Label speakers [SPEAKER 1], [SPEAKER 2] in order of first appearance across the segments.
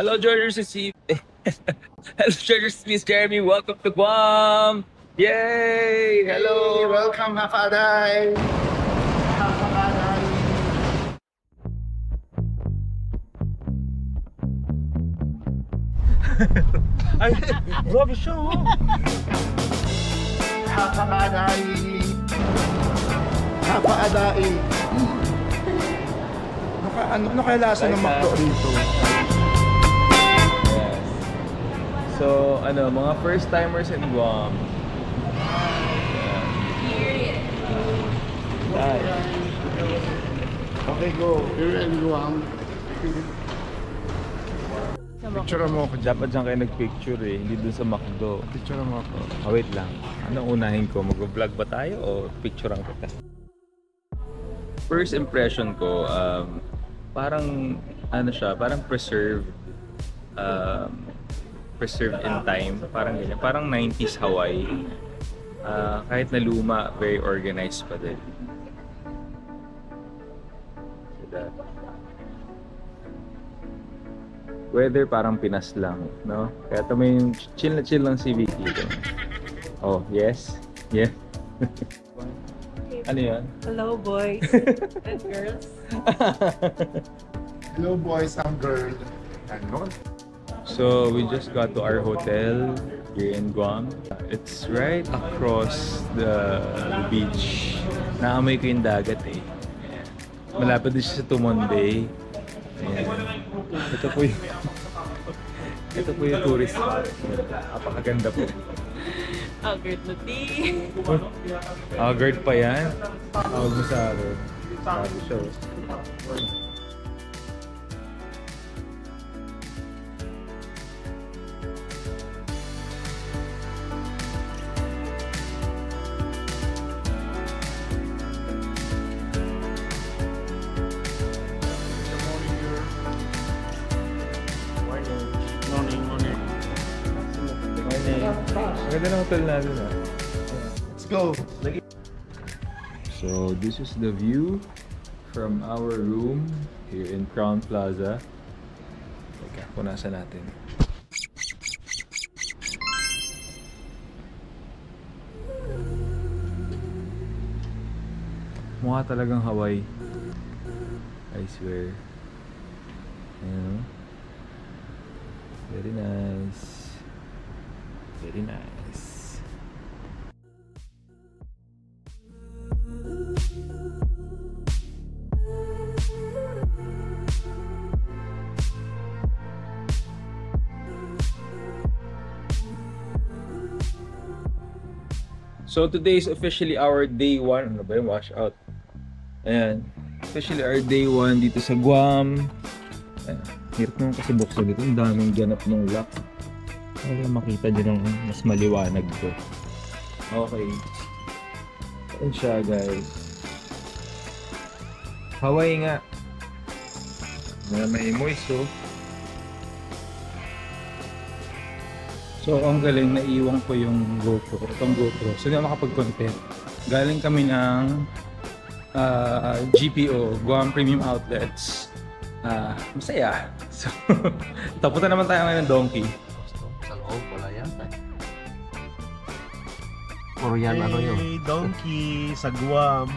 [SPEAKER 1] Hello, George Steve. Hello, George Smith, Jeremy. Welcome to Guam. Yay! Hello.
[SPEAKER 2] Hey, welcome, Hafaday. Hafaday.
[SPEAKER 1] Ay, grabe siya, oh.
[SPEAKER 2] Hafaday. Hafaday. Ano kaya lasa ng McDo rito?
[SPEAKER 1] Yes. So, mga first timers in Guam.
[SPEAKER 2] Okay, go. Here in Guam. Picture mo ako.
[SPEAKER 1] Dapat dyan kayo nagpicture eh, hindi dun sa McDo.
[SPEAKER 2] Picture mo ako.
[SPEAKER 1] Wait lang. Anong unahin ko? Mag-vlog ba tayo o picturean kita? First impression ko, parang siya, parang preserved in time, parang ganyan, parang 90s Hawaii. Kahit na luma, very organized pa din. So that. Weather parang Pinas lang, no? Kaya may chill na chill lang si Vicky. Oh, yes? Yeah. Ano yan?
[SPEAKER 3] Hello, boys and girls.
[SPEAKER 2] Hello, boys and girls. Ano?
[SPEAKER 1] So we just got to our hotel here in Guam. It's right across the beach. Naamoy ko yung dagat eh. Malapit din siya sa Tumon Bay. Ayan. Ito po yung tourist spot. Napakaganda po.
[SPEAKER 3] Agad na tea.
[SPEAKER 1] Agad pa yan. Tawag mo sa akin. Sabi siya. Maganda ng hotel natin ah.
[SPEAKER 2] Let's go.
[SPEAKER 1] So this is the view from our room here in Crown Plaza. Teka, punasan natin. Mukha talagang Hawaii. I swear. Ayan. Very nice. Very nice. So today is officially our day 1. Ano ba yung wash out? Ayan. Officially our day 1 dito sa Guam. Ayan. Hirap naman kasi buksan dito. Ang daming ganap ng lock. Para makita dyan ng mas maliwanag ko. Okay. Ayan siya guys. Hawaii nga. May moist oh. So ang galing, naiwan ko yung GoPro. Itong GoPro. So hindi ako makapag-content. Galing kami ng GPO, Guam Premium Outlets. Masaya. So, tapunta naman tayo ngayon ng Donkey.
[SPEAKER 4] Sa loob, wala yan. Puro yan, ano yun?
[SPEAKER 5] Hey, Donkey sa Guam.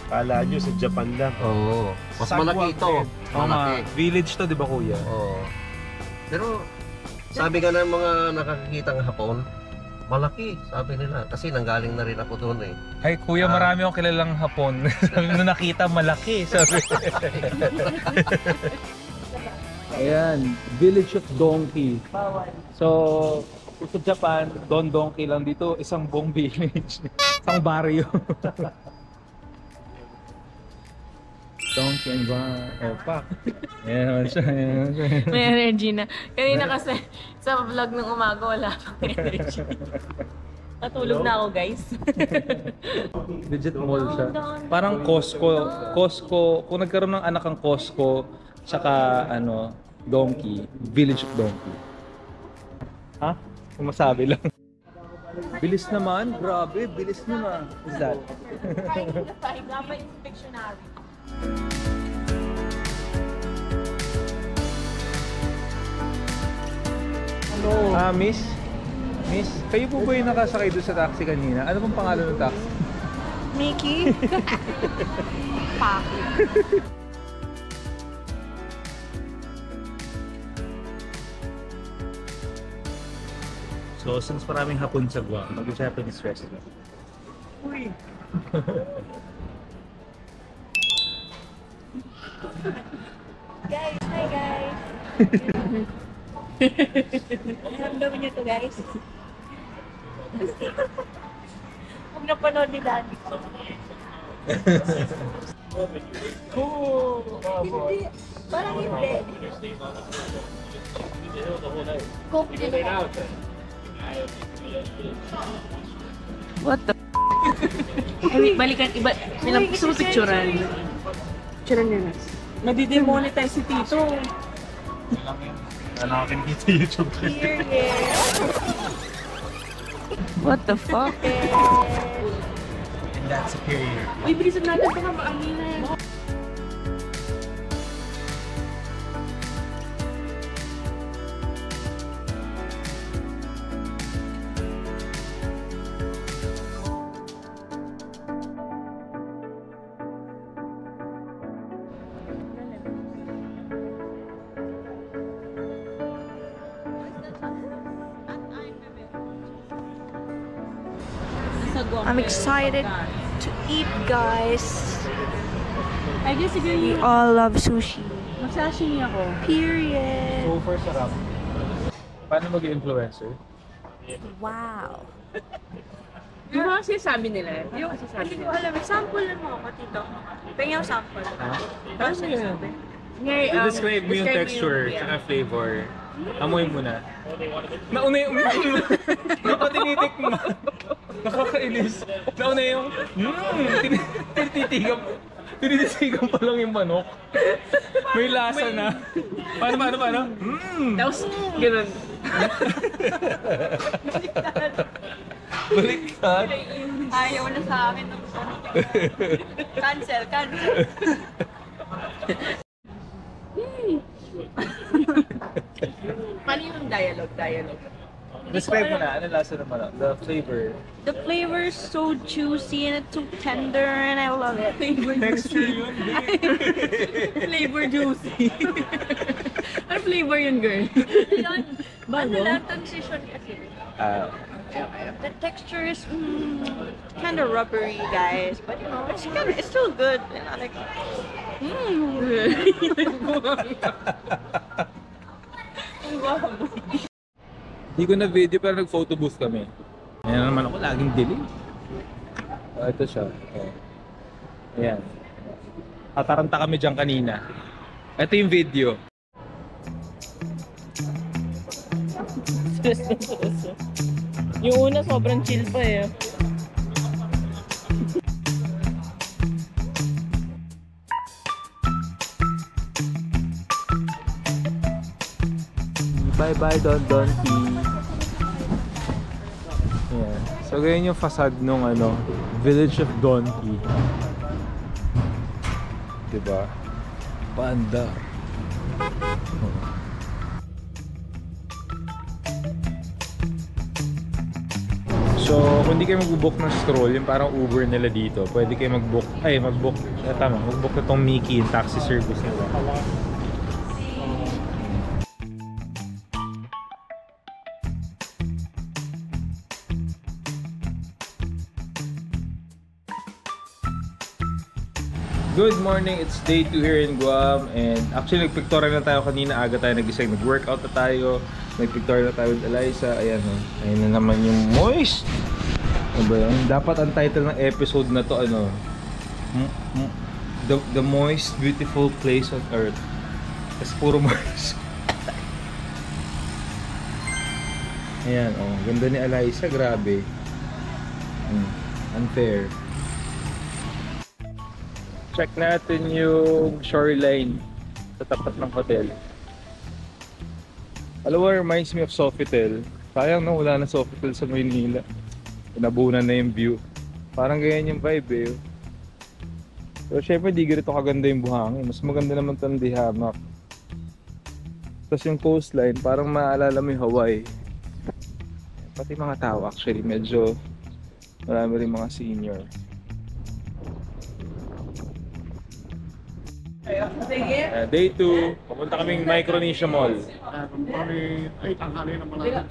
[SPEAKER 5] Kala nyo sa Japan lang.
[SPEAKER 4] Oo. Mas
[SPEAKER 5] Sa
[SPEAKER 4] malaki
[SPEAKER 5] Guam
[SPEAKER 4] ito.
[SPEAKER 5] din.
[SPEAKER 4] Malaki.
[SPEAKER 1] Village to, di ba kuya?
[SPEAKER 4] Oo. Pero, sabi nga ng mga nakakikitang Hapon, malaki, sabi nila. Kasi nanggaling na rin ako doon eh.
[SPEAKER 1] Ay kuya, marami akong kilalang Hapon. Nung nakita, malaki. Sabi. Ayan, Village of Donkey. So, sa Japan, Don Donkey lang dito, isang buong village. Isang barrio. Donkey and Park. Ayan naman siya.
[SPEAKER 3] May energy na. Kanina kasi sa vlog ng umaga wala pang energy. Natulog na ako guys.
[SPEAKER 1] Legit mall siya. Parang Costco, kung nagkaroon ng anak ang Costco, tsaka Donkey, Village of Donkey. Ha? Kung masabi lang. Bilis naman, grabe, bilis naman. What's that?
[SPEAKER 3] Pahiga pa yung pictionary.
[SPEAKER 1] Miss? Miss, kayo po ba yung nakasakay doon sa taxi kanina? Ano pong pangalan ng taxi?
[SPEAKER 6] Mickey? Paki.
[SPEAKER 1] So, since maraming hapon sa Guam, mag-Japanese restaurant. Uy!
[SPEAKER 6] Guys, hi guys! Alam naman niyo to guys. Huwag na panood ni Daddy. Hindi. Parang hindi.
[SPEAKER 3] What the Ay, balikan, iba, gusto mo picturean. Picturean nyo na. Madidemonetize si Tito.
[SPEAKER 1] Ano natin dito sa YouTube?
[SPEAKER 6] Period.
[SPEAKER 3] What the fuck?
[SPEAKER 1] And that's a period.
[SPEAKER 3] Uy, bilisan natin baka maaminan.
[SPEAKER 6] I'm excited to eat, guys.
[SPEAKER 3] I guess siguro
[SPEAKER 6] We all love sushi.
[SPEAKER 3] magsashimi ako.
[SPEAKER 6] Period.
[SPEAKER 1] So far, sarap. Paano mag-influencer?
[SPEAKER 6] Wow.
[SPEAKER 3] Yung mga sinasabi nila, yung sinasabi
[SPEAKER 6] Hindi ko
[SPEAKER 3] nila.
[SPEAKER 6] alam. Sample lang mo ako, Tito. Pengyaw sample.
[SPEAKER 1] Paano yan?
[SPEAKER 3] Ngay,
[SPEAKER 1] Describe mo yung texture, tsaka flavor. Amoy mo na. Nauna yung napatinitik mo. Nakakainis. Nauna yung tinititigan pa lang yung manok. May lasa na. Paano?
[SPEAKER 3] Tapos, ganun.
[SPEAKER 1] Baliktad.
[SPEAKER 6] Ayaw na sa akin ng cancel.
[SPEAKER 3] Paano yung dialogue?
[SPEAKER 1] Describe mo na. Ano lasa ng manok? The flavor.
[SPEAKER 6] The flavor is so juicy and it's so tender and I love it.
[SPEAKER 1] Texture yun.
[SPEAKER 3] Flavor juicy. Ano flavor yun, girl?
[SPEAKER 6] Yun. Ano lang, transition kasi. The texture is kind of rubbery, guys, but you know, it's still good. You know, like,
[SPEAKER 1] Hindi ko na video pero nag-photo booth kami. Ayan naman ako, laging dilim. Ito siya. Ayan. Tataranta kami dyan kanina. Ito yung video.
[SPEAKER 3] Yung una, sobrang chill pa eh.
[SPEAKER 1] Bye-bye, Don Donki. Ayan. So, ganyan yung facade nung Village of Donki. Diba? Panda. So, kung di kayo mag-book ng stroll, yung parang Uber nila dito, pwede kayo mag-book na tong Mickey, yung taxi service nila. Good morning, it's day 2 here in Guam and actually nagpictorial na tayo kanina, aga tayo nagising, nag-workout na tayo, nagpictorial na tayo with Eliza, ayan ayun na naman yung moist. Ano ba yun? Dapat ang title ng episode na to the most beautiful place on earth. Kasi puro moist. Ayan, ganda ni Eliza, grabe. Unfair. Check natin yung shoreline sa tapat ng hotel. Alam mo, reminds me of Sofitel. Sayang no, wala na Sofitel sa Maynila. Nabunan na yung view. Parang ganyan yung vibe eh. Pero syempre di ganito kaganda yung buhangin. Mas maganda naman ito ng dihamak. Tapos yung coastline, parang maalala mo yung Hawaii. Pati mga tao actually, medyo marami rin mga senior. Day 2, pupunta kaming Micronesia Mall.
[SPEAKER 2] Ay, tanghali naman natin.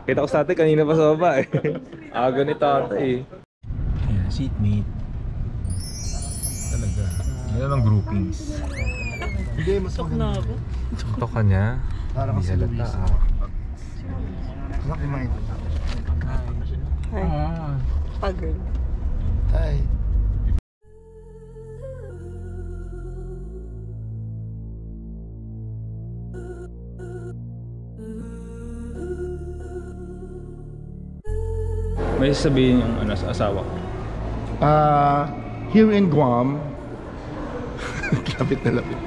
[SPEAKER 1] Kita ko sa atin kanina pa sa baba eh. Aga ni tata eh. Ayan, seatmate. Talaga. Yan ang groupings.
[SPEAKER 2] Hindi, mas maganda.
[SPEAKER 1] Ito ka niya.
[SPEAKER 2] Para
[SPEAKER 1] Hindi
[SPEAKER 2] kasi
[SPEAKER 1] halata
[SPEAKER 2] Luis.
[SPEAKER 1] ah.
[SPEAKER 2] Laki mo ito.
[SPEAKER 3] Hi. Pag-girl.
[SPEAKER 2] Hi.
[SPEAKER 1] May sasabihin yung ano, sa asawa ko.
[SPEAKER 2] Here in Guam, lapit na lapit.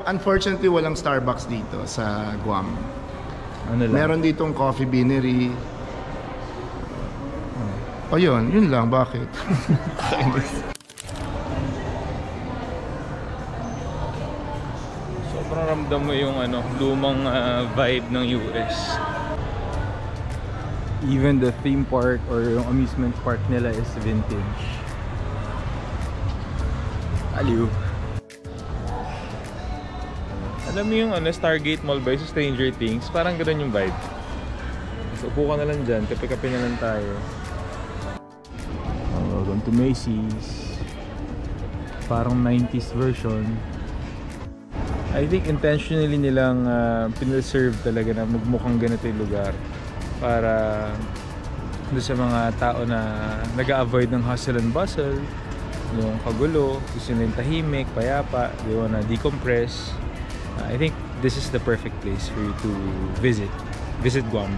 [SPEAKER 2] Unfortunately, walang Starbucks dito sa Guam.
[SPEAKER 1] Ano lang?
[SPEAKER 2] Meron ditong coffee beanery. O yun lang, bakit?
[SPEAKER 1] Sobrang ramdam mo yung ano, lumang vibe ng US. Even the theme park or yung amusement park nila is vintage. Aliw. Alam mo yung ano, Stargate Mall ba sa Stranger Things? Parang ganoon yung vibe. So, upo ka na lang dyan, kape-kape na lang tayo. Welcome to Macy's. Parang 90s version. I think intentionally nilang pinaserve talaga na magmukhang ganito yung lugar para doon sa mga tao na nag-a-avoid ng hustle and bustle, yung kagulo, gusto nilang tahimik, payapa, they wanna decompress. I think this is the perfect place for you to visit Guam.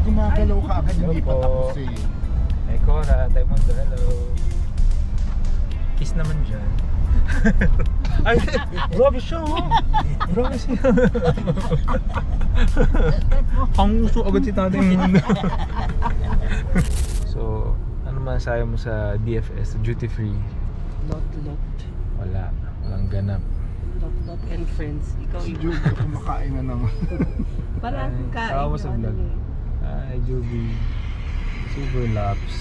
[SPEAKER 2] Gumagalaw ka agad, hindi pa
[SPEAKER 1] Opo.
[SPEAKER 2] tapos eh.
[SPEAKER 1] Hey Cora, Taimondo, hello. Kiss naman dyan. Ay, grabe siya oh. Grabe siya. Hanguso agad si tatay mundo. So, ano masasabi mo sa DFS, duty free?
[SPEAKER 3] Lot.
[SPEAKER 1] Walang ganap.
[SPEAKER 3] Lot and friends. Ikaw
[SPEAKER 2] Si
[SPEAKER 3] yung...
[SPEAKER 2] Jude, kumakain na naman.
[SPEAKER 3] Parang
[SPEAKER 1] Ay,
[SPEAKER 3] kain
[SPEAKER 1] sama mo sa
[SPEAKER 3] yung
[SPEAKER 1] vlog.
[SPEAKER 3] ano eh.
[SPEAKER 1] Hi, Joby. Super laps.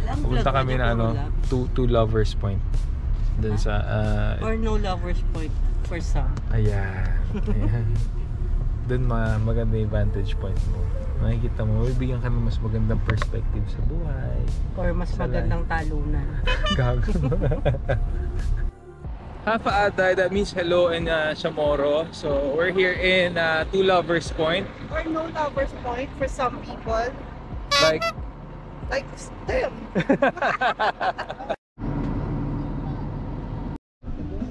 [SPEAKER 3] Alam,
[SPEAKER 1] Pupunta
[SPEAKER 3] vlog
[SPEAKER 1] kami
[SPEAKER 3] mo
[SPEAKER 1] na
[SPEAKER 3] niya,
[SPEAKER 1] ano,
[SPEAKER 3] puro
[SPEAKER 1] to Lovers Point. Dun sa,
[SPEAKER 3] love. Or no lovers point for some.
[SPEAKER 1] ayan. Dun maganda yung vantage point mo. Makikita mo, bibigyan ka ng mas magandang perspective sa buhay.
[SPEAKER 3] Or mas
[SPEAKER 1] Sa
[SPEAKER 3] magandang talunan.
[SPEAKER 1] Gago. Hafa Aday, that means hello in Chamorro. So we're here in Two Lovers Point.
[SPEAKER 6] Or no lovers point for some people.
[SPEAKER 1] Like,
[SPEAKER 6] Like them.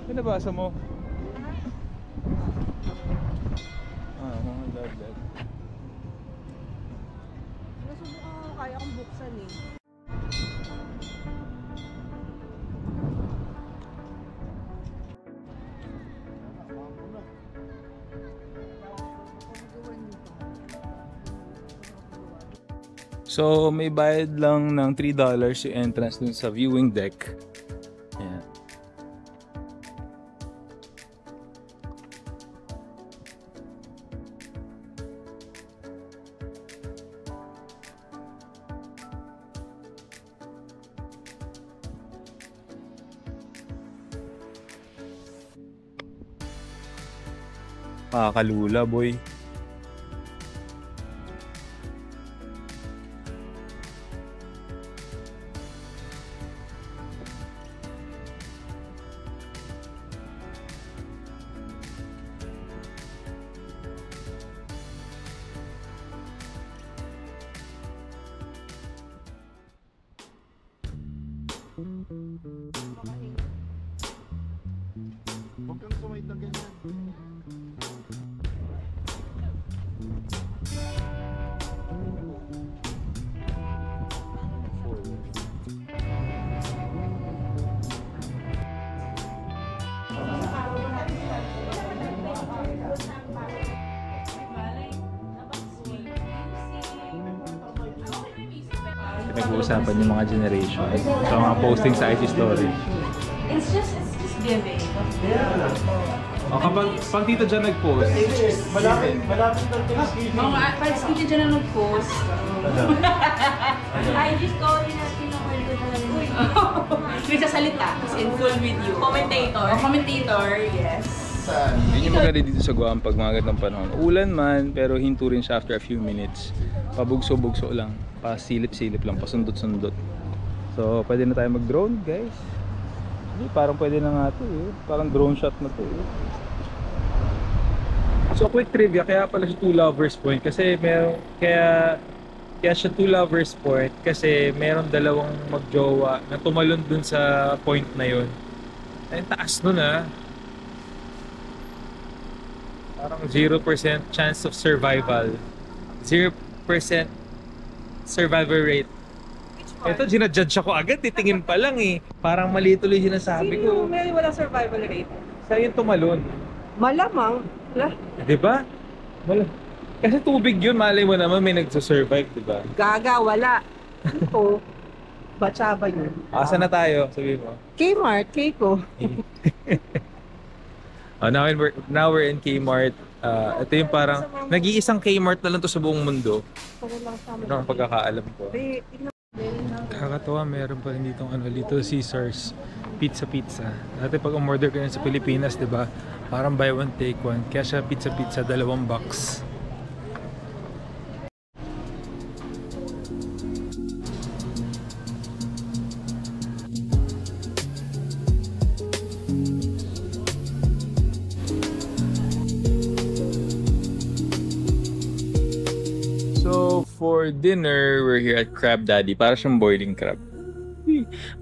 [SPEAKER 1] ano nabasa mo? Mga love that.
[SPEAKER 6] Nasubukan ko kaya kong buksan eh.
[SPEAKER 1] So may bayad lang ng $3 yung entrance dun sa viewing deck. Ayan. Makakalula, boy.
[SPEAKER 2] Huwag kang sumait na ganyan.
[SPEAKER 1] Pinag-uusapan yung mga generation. So, mga posting sa IG story.
[SPEAKER 3] It's just giving.
[SPEAKER 1] O kapag Tito Jan nag-post,
[SPEAKER 5] Malapit ng Thanksgiving.
[SPEAKER 3] Mga pag kita dyan na nag-post.
[SPEAKER 6] I just story na kinukwento na lang.
[SPEAKER 3] Nagsasalita. As in full video.
[SPEAKER 6] Commentator.
[SPEAKER 3] Commentator, yes.
[SPEAKER 2] Saan?
[SPEAKER 1] yun yung maganda dito sa Guam pag mga gandang panahon. Ulan man, pero hinto rin siya after a few minutes. Pabugso-bugso lang. Pasilip-silip lang, pasundot-sundot. So, pwede na tayo mag-drone, guys. Hindi, parang pwede na nga ito eh. Parang drone shot na ito eh. So, quick trivia, kaya pala siya Two Lovers Point kasi meron, kaya siya Two Lovers Point kasi meron dalawang magjowa na tumalon dun sa point na yun. Ay, taas nun ah. Parang 0% chance of survival. 0% survival rate. Ito, ginajudge ako agad, titingin pa lang eh. Parang mali tuloy yung sinasabi ko.
[SPEAKER 3] May walang survival rate.
[SPEAKER 1] Sa yung tumalon.
[SPEAKER 3] Malamang.
[SPEAKER 1] Diba? Wala. Kasi tubig yun, malay mo naman may nagsusurvive, diba?
[SPEAKER 3] Gaga, wala. Ito. Batsaba yun.
[SPEAKER 1] Asa na tayo? Sabi mo.
[SPEAKER 3] Kmart, Keiko.
[SPEAKER 1] Now we're in Kmart. Ito yung parang, nag-iisang Kmart na lang to sa buong mundo. Ito ang pagkakaalam ko. Kakatawa, meron pa rin ditong Little Caesars pizza. Dati pag umorder ka sa Pilipinas, di ba? Parang buy one take one. Kaya siya pizza, 2 box. So, for dinner, we're here at Crab Daddy. Para siyang boiling crab.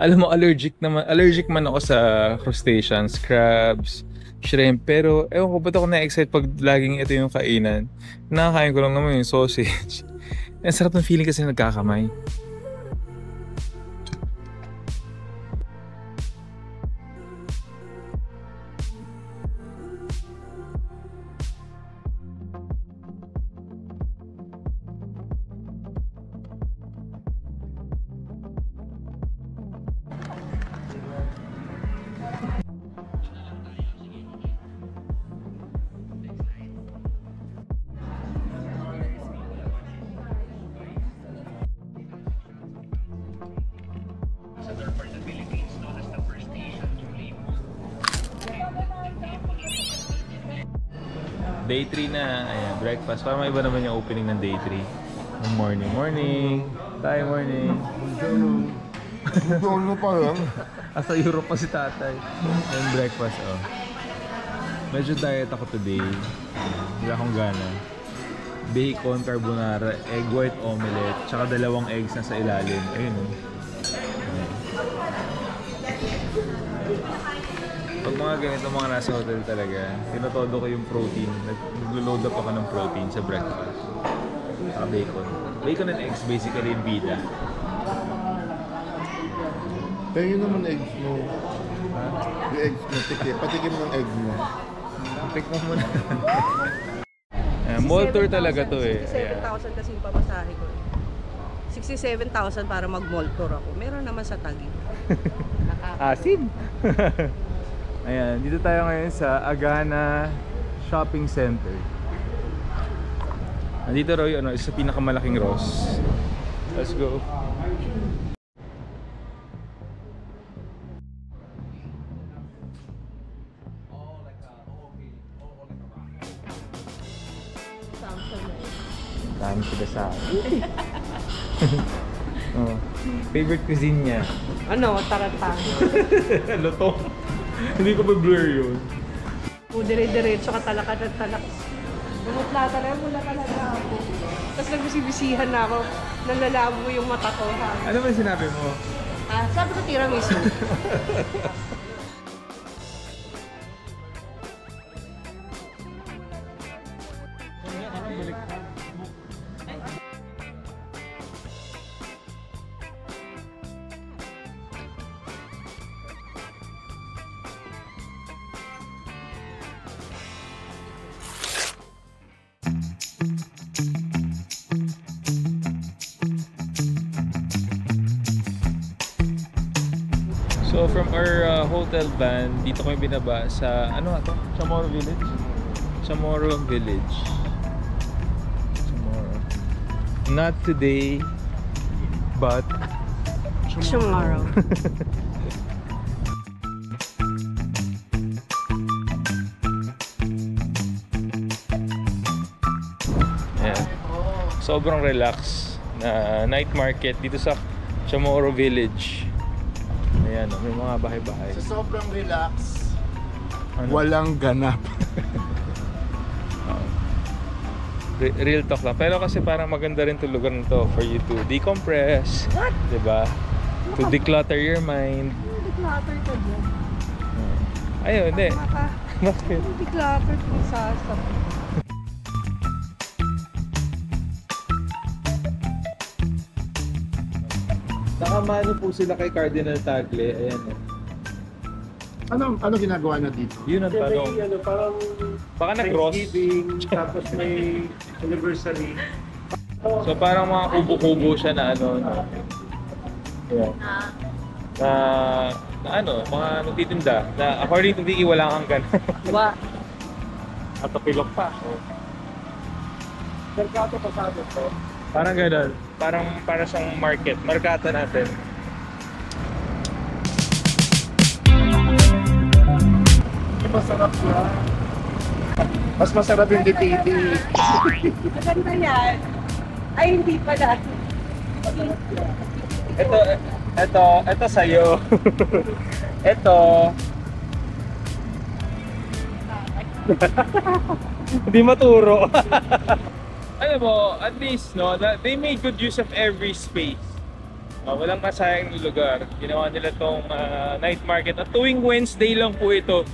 [SPEAKER 1] Alam mo, allergic man ako sa crustaceans, crabs, shrimp. Pero, ewan ko, ba't ako na-excite pag laging ito yung kainan? Nakakain ko lang naman yung sausage. Ang sarap ng feeling kasi nagkakamay. Day 3 na, ayan, breakfast. Parang may iba naman yung opening ng day 3. Morning. Tayo morning.
[SPEAKER 2] Doon pa lang.
[SPEAKER 1] Asa Europe pa si tatay. Ayan, breakfast, oh. Medyo diet ako today. Wala akong gana. Bacon, carbonara, egg white omelette, tsaka 2 eggs na sa ilalim. Ayun, oh. Ayan. Pag mga ganito, mga nasa hotel talaga, tinotodo ko yung protein. Naglo-load up ako ng protein sa breakfast. Saka bacon. Bacon and eggs, basically yung bida.
[SPEAKER 2] Pero yun naman eggs mo.
[SPEAKER 1] Ha?
[SPEAKER 2] Yung eggs mo, patikim ng egg mo.
[SPEAKER 1] Pick mo muna. Mall tour talaga to eh.
[SPEAKER 3] 67,000 kasi yung pamasahe ko. 67,000 para mag-mall tour ako. Meron naman sa Taguig.
[SPEAKER 1] Asim! Ayan, dito tayo ngayon sa Agana Shopping Center. Nandito raw yung isa sa pinakamalaking Ross. Let's go. Dami sila sa akin. Oh. Favorite cuisine niya?
[SPEAKER 3] Ano, taranta.
[SPEAKER 1] Lutong. Hindi ko ba-blur yun.
[SPEAKER 3] O, dire-diretso ka talakad at talakas. Lumutla talaga, mula talaga ako. Tapos nagbisibisihan na ako. Nalalabo yung mata ko. Ha?
[SPEAKER 1] Ano ba sinabi mo?
[SPEAKER 3] Ah, sabi ko tiramisu.
[SPEAKER 1] So from our hotel van, dito kami binaba sa, ano nga to? Chamorro Village? Chamorro Village. Chamorro. Not today, but
[SPEAKER 3] Tomorrow.
[SPEAKER 1] Ayan. Sobrang relax na night market dito sa Chamorro Village. Ayan, may mga bahay-bahay.
[SPEAKER 2] Sa sobrang relax,
[SPEAKER 1] Ano?
[SPEAKER 2] walang ganap.
[SPEAKER 1] Real talk lang. Pero kasi parang maganda rin itong lugar na to for you to decompress.
[SPEAKER 3] What?
[SPEAKER 1] Diba? To declutter your mind.
[SPEAKER 3] Declutter ka dyan.
[SPEAKER 1] Ayun, hindi. Bakit?
[SPEAKER 3] Declutter ka sa sabi.
[SPEAKER 1] Nakamano po sila kay Cardinal Tagle. Ayan.
[SPEAKER 2] Ano ginagawa na dito?
[SPEAKER 1] Yun ang tanong.
[SPEAKER 5] Ano, parang
[SPEAKER 1] Baka na-cross.
[SPEAKER 5] Thanksgiving, tapos may anniversary.
[SPEAKER 1] So parang mga kubo-kubo siya na ano. Yeah. Na ano, mga nagtitinda. Na according to Vicky, wala kang ganun.
[SPEAKER 3] Diba?
[SPEAKER 1] At pilok pa.
[SPEAKER 5] Merkato pasado to.
[SPEAKER 1] Parang ganun. Para siyang market. Markata natin.
[SPEAKER 2] Masarap siya. Mas masarap yung dititi.
[SPEAKER 3] Maganda yan. Ay, hindi pala.
[SPEAKER 1] Ito sa'yo. Ito. Hindi maturo. Alam mo, at least, no, they made good use of every space. Walang masayang lugar. Ginawa nila tong night market. At tuwing Wednesday lang po ito.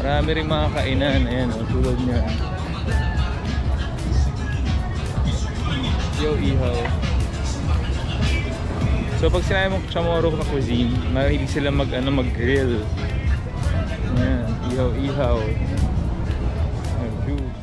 [SPEAKER 1] Marami rin mga kainan. Ayan, tulad niya. Yo, ihaw. So pag sinabi mo Chamorro na cuisine, mahilig sila mag-grill. Ayan, ihaw. Ayan, juice.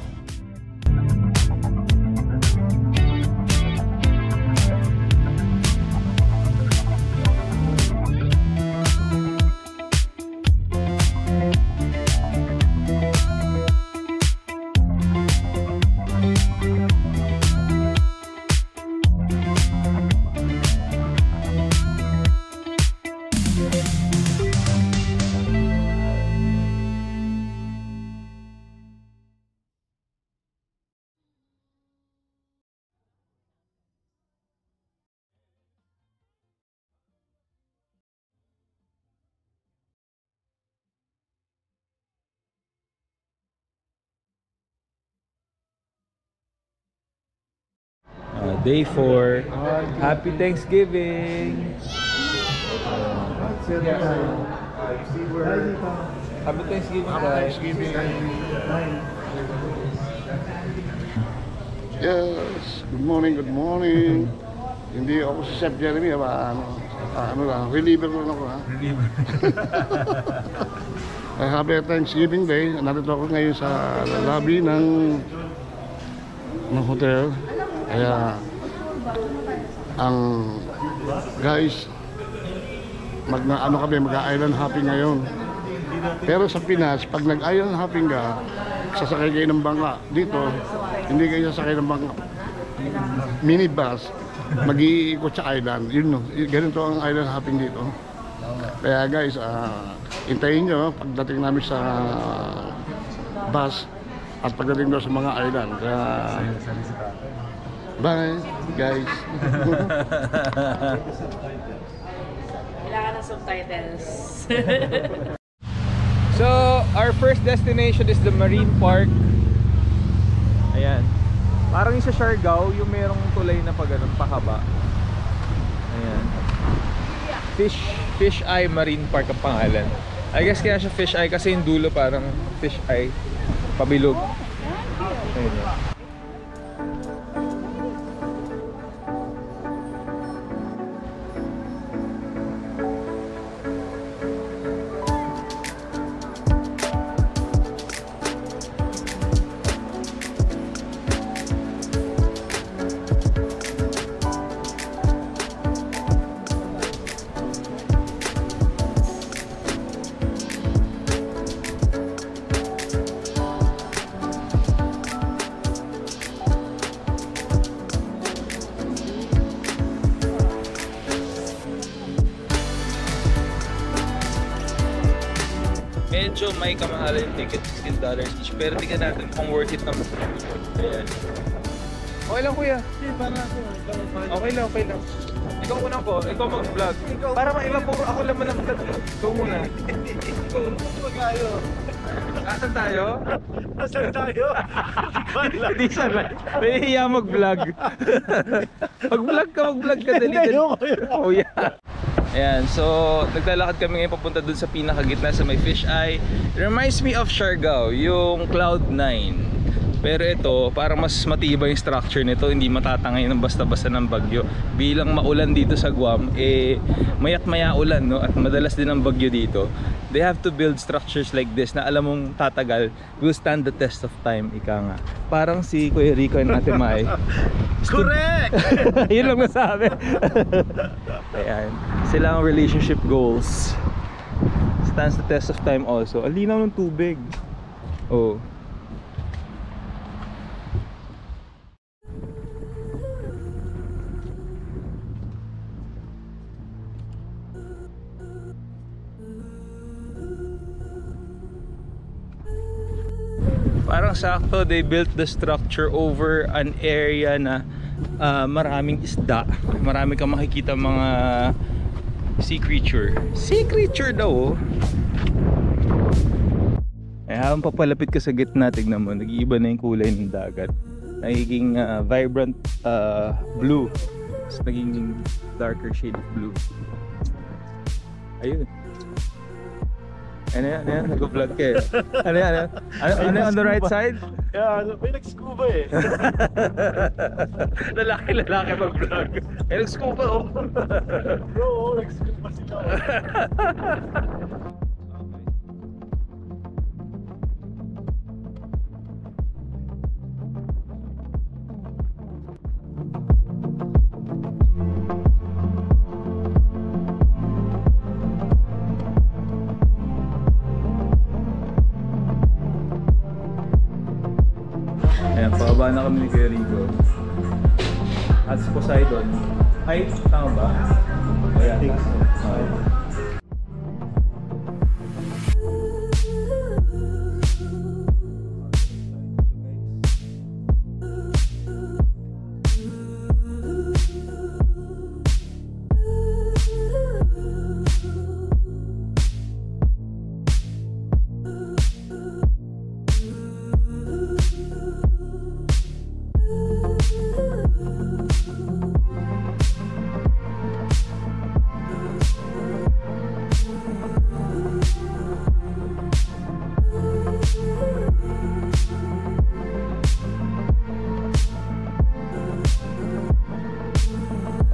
[SPEAKER 1] Day 4. Happy Thanksgiving! Happy Thanksgiving, guys.
[SPEAKER 2] Yes, good morning. Hindi ako si Chef Jeremy, ano lang, reliever lang ako, ha?
[SPEAKER 1] Reliever.
[SPEAKER 2] Happy Thanksgiving Day. Narito ako ngayon sa lobby ng hotel. Kaya Ang guys, mag-island hopping ngayon. Pero sa Pinas, pag nag-island hopping ka, sasakay kayo ng bangka. Dito, hindi kayo sasakay ng bangka. Minibus, mag-iikot sa island. Yun, no? Ganito ang island hopping dito. Kaya guys, hintayin nyo pagdating namin sa bus at pagdating doon sa mga island. Kaya, bye guys.
[SPEAKER 3] Kailangan ng subtitles.
[SPEAKER 1] So, our first destination is the Marine Park. Ayan. Parang yung sa Siargao, yung merong tulay na pakaba. Ayan. Fish Eye Marine Park ang pangalan. I guess kaya siya Fish Eye kasi yung dulo parang Fish Eye. Pabilog. Ayan. Medyo may kamahalan yung ticket, $16 each. Pero tingnan natin kung worth it naman. Ayan. Okay lang kuya. Okay lang, okay lang. Ikaw muna po, ikaw mag-vlog. Para maiba po, ako naman ang vlog. Ikaw muna. Asan tayo?
[SPEAKER 5] Asan tayo?
[SPEAKER 1] Hindi siya lang. Nahihiya mag-vlog. Mag-vlog ka dali. Oh yeah. Ayan, so naglalakad kami ngayon papunta dun sa pinakagitna sa may Fish Eye. It reminds me of Siargao, yung Cloud9. Pero ito, parang mas matibay yung structure nito, hindi matatangay ng basta-basta ng bagyo. Bilang maulan dito sa Guam, mayat maya ulan, no? At madalas din ang bagyo dito. They have to build structures like this na alam mong tatagal, will stand the test of time, ika nga. Parang si Kuya Rico and Ate Mai.
[SPEAKER 5] Correct!
[SPEAKER 1] Yun lang masabi. Ayan, sila ang relationship goals. Stands the test of time also. Ang linaw ng tubig. Oh. Parang sakto, they built the structure over an area na maraming isda. Marami kang makikita mga sea creature. Sea creature daw, oh. Habang papalapit ka sa gitna, tignan mo, nag-iiba na yung kulay ng dagat. Nagiging vibrant blue. Tapos naging darker shade of blue. Ayun. Ano yan? Nag-vlog ka eh. Ano yan? Ano on the right side?
[SPEAKER 5] Yeah, may nag-scuba eh.
[SPEAKER 1] Lalaki mag-vlog. May nag-scuba oh.
[SPEAKER 5] Bro, nag-scuba sila.
[SPEAKER 1] Ayan, pababa na kami ni Kuya Rico. At si Poseidon. Ay, tama ba? Ayan. Okay.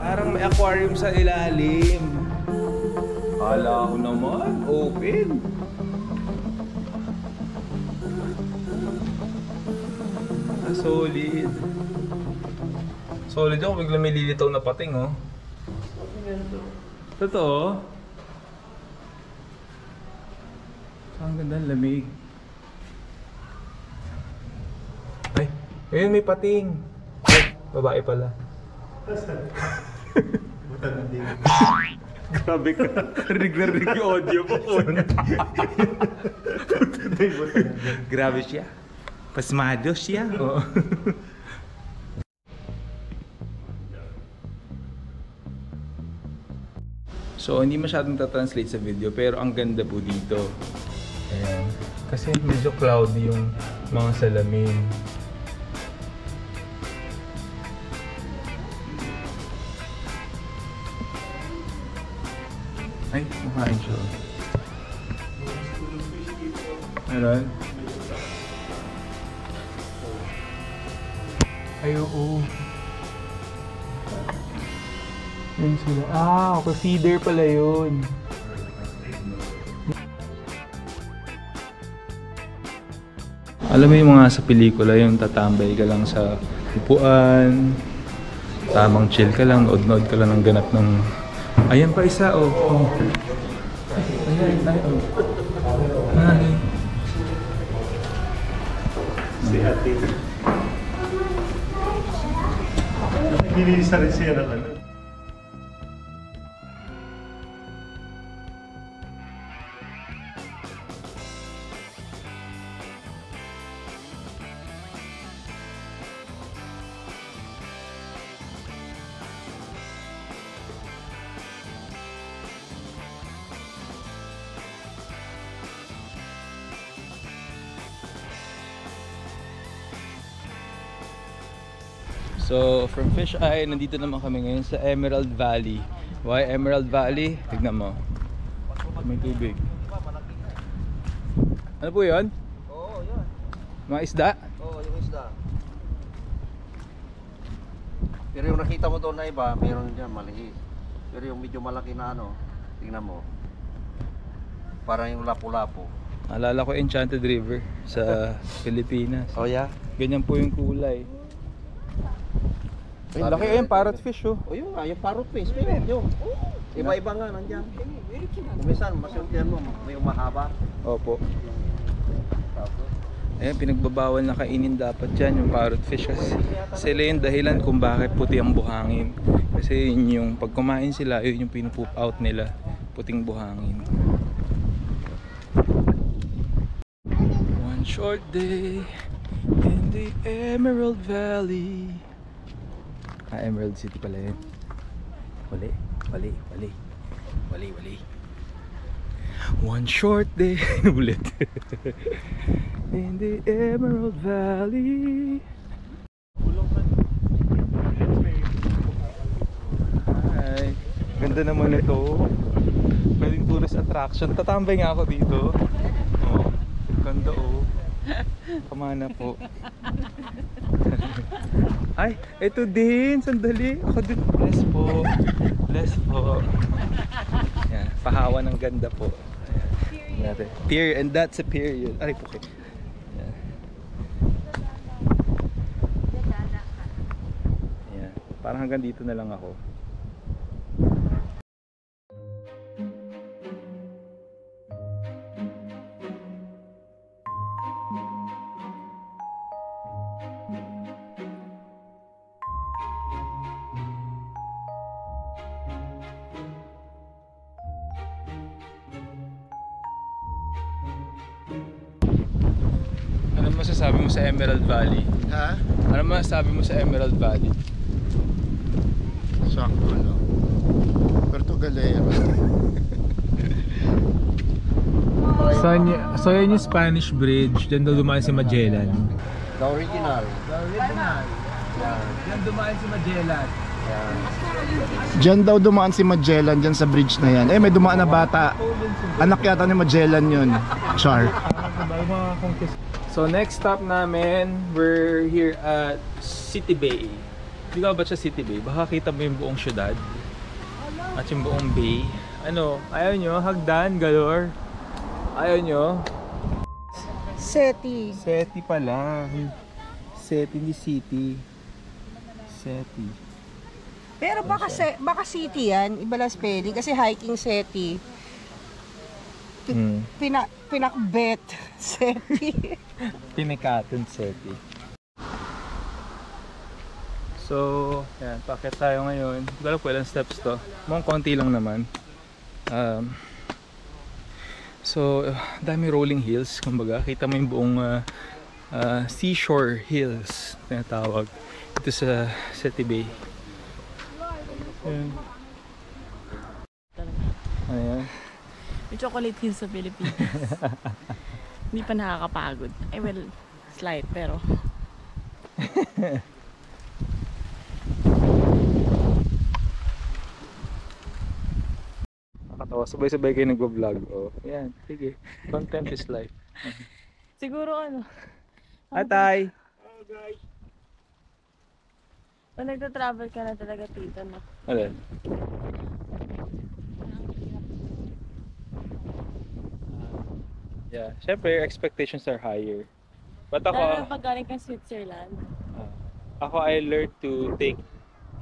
[SPEAKER 1] Parang may aquarium sa ilalim. Kala ko naman, open. Solid. Solid ako, bigla may lilitaw na pating, oh. Totoo? Ang ganda, lamig. Ay, ayun may pating. Ay, babae pala. Grabe ka. Rinig yung audio mo. Grabe siya. Pasmado siya. Oo. So, hindi masyadong tatranslate sa video, pero ang ganda po dito. Ayan. Kasi medyo cloudy yung mga salamin. Ay, mukhain siya. Meron? Ay, oo. Yun sila. Ah, okay. Feeder pala yun. Alam mo yung mga sa pelikula, yung tatambay ka lang sa upuan, tamang chill ka lang, nood-nood ka lang ng ganap ng... Ayan pa isa, oh. Oh. Ayan, tayo, oh. Hi.
[SPEAKER 5] Si ate. Nililisa rin siya ng ano.
[SPEAKER 1] So, from Fish Eye, nandito naman kami ngayon sa Emerald Valley. Why Emerald Valley? Tignan mo. May tubig. Ano po yun?
[SPEAKER 4] Oo, yun.
[SPEAKER 1] Mga isda?
[SPEAKER 4] Oo, yung isda. Pero yung nakita mo doon na iba, meron dyan maliit. Pero yung medyo malaki na ano, tingnan mo. Parang yung lapu-lapu.
[SPEAKER 1] Naalala ko Enchanted River sa Pilipinas.
[SPEAKER 4] Oh, yeah?
[SPEAKER 1] Ganyan po yung kulay. Ay, laki ayun, parrot fish, oh.
[SPEAKER 4] O yun nga, yung parrot fish, meron yun. Iba-iba nga nandyan. Kumisan, masuntihan mo, may umahaba.
[SPEAKER 1] Opo. Ayan, pinagbabawal na kainin dapat dyan yung parrot fish kasi sila yung dahilan kung bakit puti ang buhangin. Kasi yun yung pag kumain sila, yun yung pinupoop out nila, puting buhangin. One short day in the Emerald Valley. Ah, Emerald City pala yun. Wali. One short day. Ulit. In the Emerald Valley. Hi. Ganda naman ito. Pwedeng tourist attraction. Tatambay nga ako dito. Oh, ganda oh. Kamana po. Ay, ito din. Sandali. Ako din. Bless po. Yan. Pahawa ng ganda po. Ayan. Period. And that's a period. Ay, okay. Yan. Yan. Parang hanggang dito na lang ako. Ano masasabi mo sa Emerald Valley?
[SPEAKER 2] Ha?
[SPEAKER 1] Ano masasabi mo sa Emerald Valley?
[SPEAKER 2] Sakto, no? Puerto Galera.
[SPEAKER 1] So yun yung Spanish Bridge. Diyan daw dumaan si Magellan.
[SPEAKER 4] The original.
[SPEAKER 1] Diyan dumaan si Magellan.
[SPEAKER 2] Diyan daw dumaan si Magellan, dyan sa bridge na yan. Eh, may dumaan na bata. Anak yata ni Magellan yun. Char.
[SPEAKER 1] So next stop namin, we're here at City Bay. Hindi ka ba siya City Bay? Baka kita mo yung buong syudad at yung buong bay. Ano, ayaw nyo? Hagdan, galore. Ayaw nyo?
[SPEAKER 3] Seti.
[SPEAKER 1] Seti pala. Seti, hindi city. Seti.
[SPEAKER 3] Pero baka city yan, iba lang spelling kasi hiking Seti. Pinakbet Seti.
[SPEAKER 1] Pinakaton Seti. So, yan, packet tayo ngayon. Hindi ko alam kung ilang steps to. Mukhang konti lang naman. So, dami rolling hills. Kumbaga, kita mo yung buong seashore hills tinatawag ito sa Seti Bay. Ayan. Ayan.
[SPEAKER 7] May chocolate hills sa Pilipinas. Hindi pa nakakapagod. I will slight pero
[SPEAKER 1] Nakatawa, sabay-sabay kayo nagbo-vlog. Oh, ayan, sige. Content is life.
[SPEAKER 7] siguro ano.
[SPEAKER 1] Atay!
[SPEAKER 7] Pag nagta-travel ka na talaga tito no.
[SPEAKER 1] Alin? Yeah, syempre your expectations are higher. But
[SPEAKER 7] Lalo na
[SPEAKER 1] ako,
[SPEAKER 7] pag galing ka Switzerland.
[SPEAKER 1] I learned to take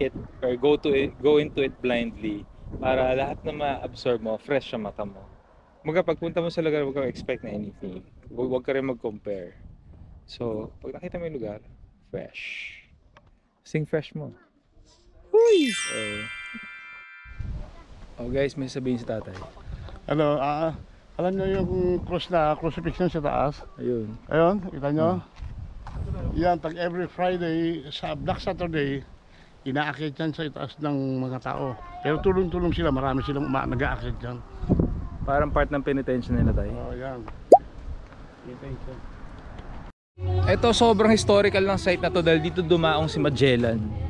[SPEAKER 1] it or go into it blindly para lahat na ma-absorb mo, fresh sa mata mo. Mga pagpunta mo sa lugar, huwag kang expect na anything. Huwag ka rin mag-compare. So, pag nakita mo yung lugar, fresh. Sing fresh mo. Huy! Oh guys, may sabihin si tatay.
[SPEAKER 2] Ano, alam nyo yung crucifixion sa taas?
[SPEAKER 1] Ayun.
[SPEAKER 2] Ayun, kita nyo? Yan, pag every Friday, sa Black Saturday, inaakit yan sa itaas ng mga tao. Pero tulong-tulong sila, marami silang nag-aakit dyan.
[SPEAKER 1] Parang part ng penitensya nila tayo.
[SPEAKER 2] Oh, yan.
[SPEAKER 1] Ito sobrang historical ng site na to dahil dito dumaong si Magellan.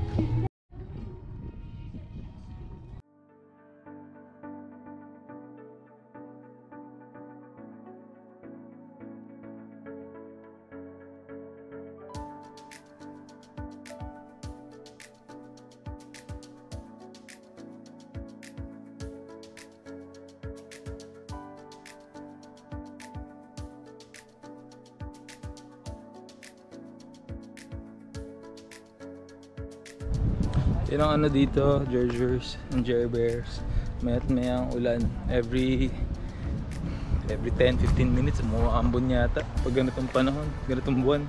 [SPEAKER 1] Yun ang ano dito, Gergers and Gerbears. Mayat mayang ulan. Every 10-15 minutes, umuambon yata. Pag ganitong panahon, ganitong buwan.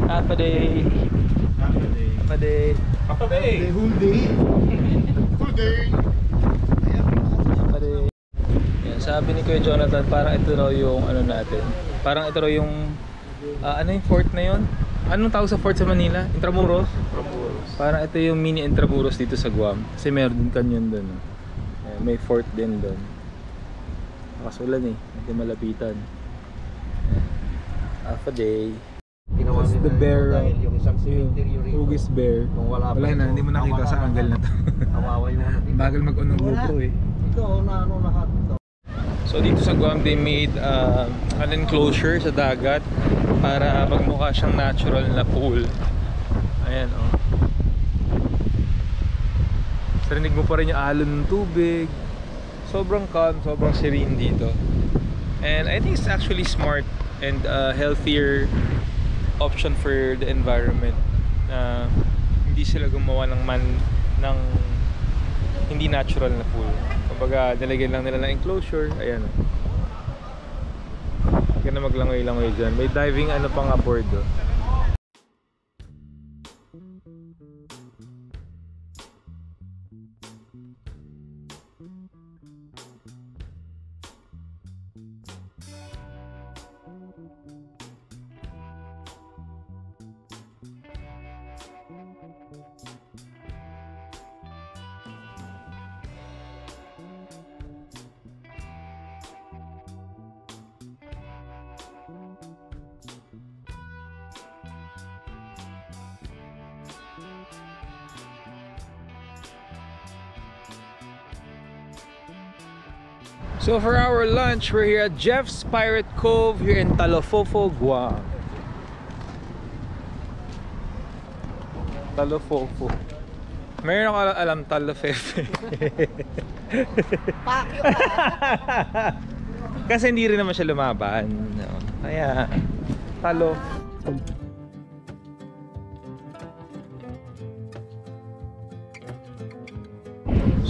[SPEAKER 1] Half a day. Half a day. Half a day.
[SPEAKER 2] Whole day. Whole day.
[SPEAKER 1] Half a day. Yan, sabi ni Kuya Jonathan, parang ito raw yung ano natin. Parang ito raw yung ano yung fort na yun? Anong tawag sa fort sa Manila? Intramuros? Parang ito yung mini Intramuros dito sa Guam. Kasi meron din canyon doon. May fort din doon. Nakasulan eh. Hindi malapitan. Half a day.
[SPEAKER 4] Ginawa
[SPEAKER 1] That's the
[SPEAKER 4] nila
[SPEAKER 1] bear.
[SPEAKER 4] dahil yung isang cemetery rito.
[SPEAKER 1] Hugis bear.
[SPEAKER 4] Kung wala pa
[SPEAKER 1] Wala na,
[SPEAKER 4] ito,
[SPEAKER 1] hindi mo nakita sa angle na to.
[SPEAKER 4] Kawawa yung ano dito.
[SPEAKER 1] Bagal mag-on ng GoPro eh.
[SPEAKER 4] Ito, na ano lahat ito.
[SPEAKER 1] So dito sa Guam, they made an enclosure sa dagat para magmukha siyang natural na pool. Ayan oh. Sarinig mo pa rin yung alon ng tubig. Sobrang calm, sobrang serene dito. And I think it's actually smart and healthier option for the environment. Hindi sila gumawa ng hindi natural na pool. Kumbaga, nilagyan lang nila ng enclosure. Ayan o. Huwag ka na maglangoy-langoy dyan. May diving ano pang aboard o. So for our lunch, we're here at Jeff's Pirate Cove here in Talofofo, Guam. Talofofo. Mayroon ako alam Talofefe.
[SPEAKER 3] Pakyo ka.
[SPEAKER 1] Kasi hindi rin naman siya lumaban. No? Kaya, Talo.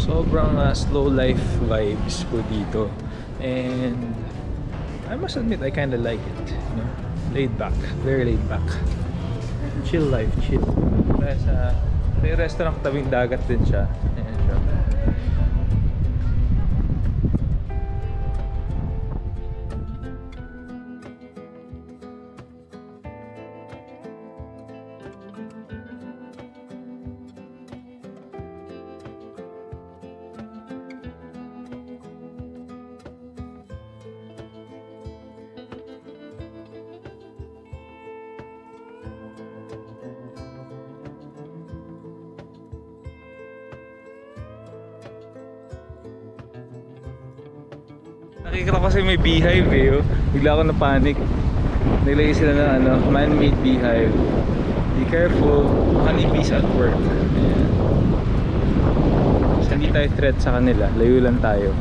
[SPEAKER 1] Sobrang slow life vibes po dito. And I must admit, I kinda like it. You know? Laid back. Very laid back. Chill life, chill. Kaya sa restaurant tabing dagat din siya. Ayan siya. Nakikita ko kasi may beehive eh. Oh. Bigla ako na-panic. Nilagay sila ng man-made beehive. Be careful. Honeybees at work. Ayan. So, hindi tayo threat sa kanila. Layo lang tayo.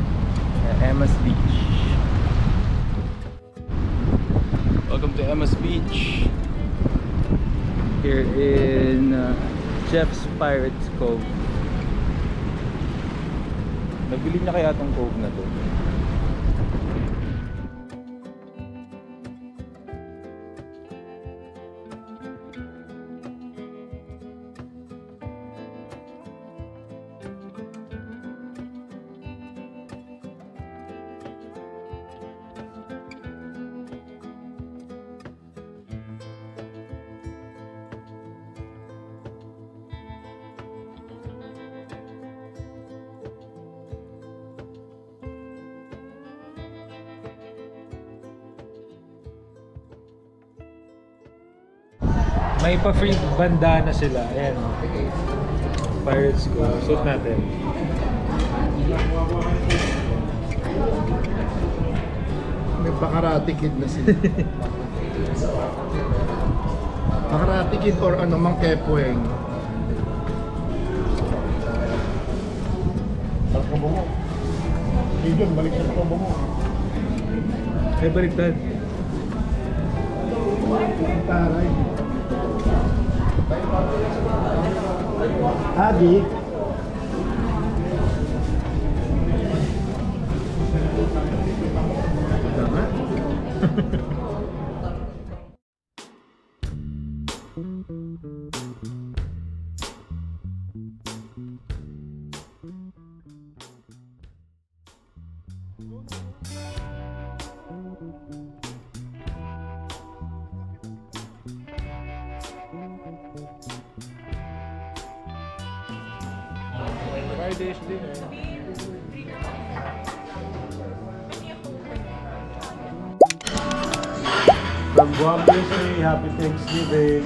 [SPEAKER 1] Emma's Beach. Welcome to Emma's Beach. Here in Jeff's Pirates Cove. Nabili na kaya tong cove na to? May pa-free bandana sila. Ayan. Pirates ko. Suit natin.
[SPEAKER 2] May pa-Karate Kid na sila. Pa-Karate Kid or Mang Kepweng. Talkabo mo. Gideon, balik sa talkabo mo.
[SPEAKER 1] Ay, baliktad.
[SPEAKER 2] Taray. Agi. Tama.
[SPEAKER 1] Friday's dinner.
[SPEAKER 5] From Guam, say happy Thanksgiving.